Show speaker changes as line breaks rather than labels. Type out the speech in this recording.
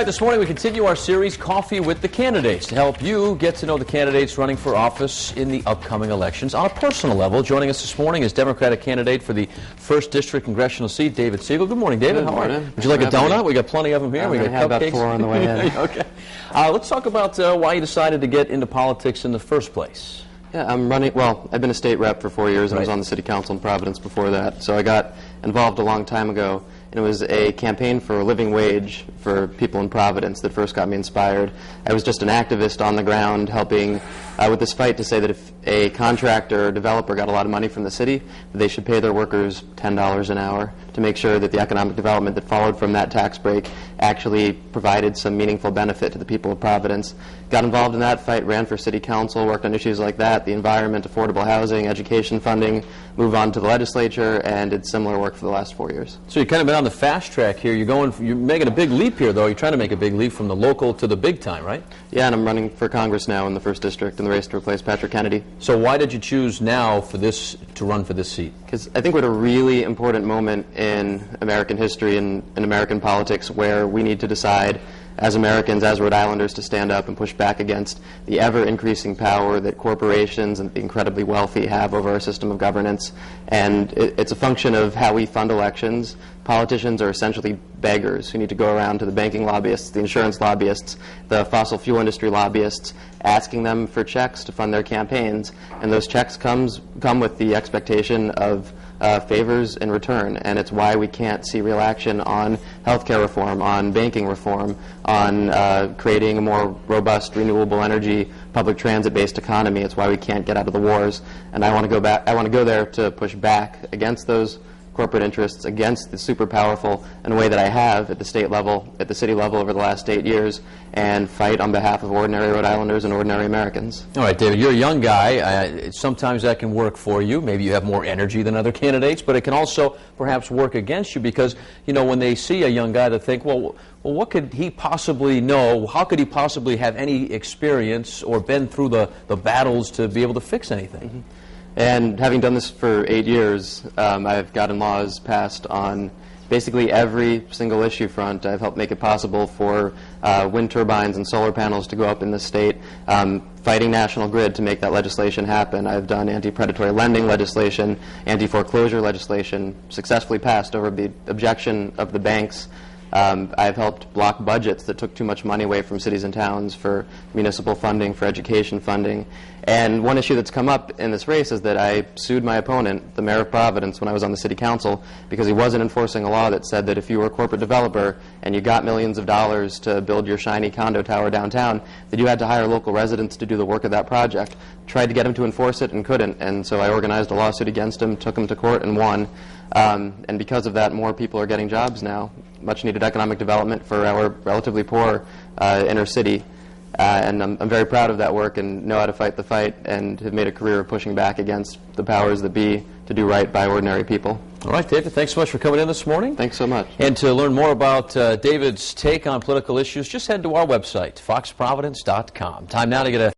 Right, this morning we continue our series, Coffee with the Candidates, to help you get to know the candidates running for office in the upcoming elections on a personal level. Joining us this morning is Democratic candidate for the 1st District Congressional seat, David Segal. Good morning, David.
Good morning.
How are you? Would you like a donut? We got plenty of them here. We got
have
cupcakes.
about 4 on the way in.
Okay. Let's talk about why you decided to get into politics in the first place.
Yeah, I'm running, well, I've been a state rep for 4 years and I was on the city council in Providence before that. So I got involved a long time ago, and it was a campaign for a living wage for people in Providence that first got me inspired. I was just an activist on the ground helping with this fight to say that if a contractor or developer got a lot of money from the city, they should pay their workers $10 an hour to make sure that the economic development that followed from that tax break actually provided some meaningful benefit to the people of Providence. Got involved in that fight, ran for city council, worked on issues like that, the environment, affordable housing, education funding, moved on to the legislature, and did similar work for the last 4 years.
So you've kind of been on the fast track here. You're making a big leap here, though. You're trying to make a big leap from the local to the big time, right?
Yeah, and I'm running for Congress now in the 1st District in the race to replace Patrick Kennedy.
So why did you choose now for this to run for this seat?
Because I think we're at a really important moment in American history and in American politics where we need to decide as Americans, as Rhode Islanders, to stand up and push back against the ever-increasing power that corporations and the incredibly wealthy have over our system of governance. And it's a function of how we fund elections. Politicians are essentially beggars who need to go around to the banking lobbyists, the insurance lobbyists, the fossil fuel industry lobbyists, asking them for checks to fund their campaigns. And those checks come with the expectation of favors in return, and it's why we can't see real action on healthcare reform, on banking reform, on creating a more robust renewable energy, public transit-based economy. It's why we can't get out of the wars, and I want to go back. I want to go there to push back against those corporate interests, against the super powerful, in a way that I have at the state level, at the city level over the last 8 years, and fight on behalf of ordinary Rhode Islanders and ordinary Americans.
All right, David, you're a young guy. Sometimes that can work for you. Maybe you have more energy than other candidates, but it can also perhaps work against you because, you know, when they see a young guy, they think, well, what could he possibly know? How could he possibly have any experience or been through the battles to be able to fix anything?
Mm-hmm. And having done this for 8 years, I've gotten laws passed on basically every single issue front. I've helped make it possible for wind turbines and solar panels to go up in the state, fighting National Grid to make that legislation happen. I've done anti-predatory lending legislation, anti-foreclosure legislation, successfully passed over the objection of the banks. I've helped block budgets that took too much money away from cities and towns for municipal funding, for education funding. And one issue that's come up in this race is that I sued my opponent, the mayor of Providence, when I was on the city council, because he wasn't enforcing a law that said that if you were a corporate developer and you got millions of dollars to build your shiny condo tower downtown, that you had to hire local residents to do the work of that project. Tried to get him to enforce it and couldn't, and so I organized a lawsuit against him, took him to court, and won. And because of that, more people are getting jobs now. Much needed economic development for our relatively poor inner city. And I'm very proud of that work and know how to fight the fight and have made a career of pushing back against the powers that be to do right by ordinary people.
All right, David, thanks so much for coming in this morning.
Thanks so much.
And to learn more about David's take on political issues, just head to our website, foxprovidence.com. Time now to get a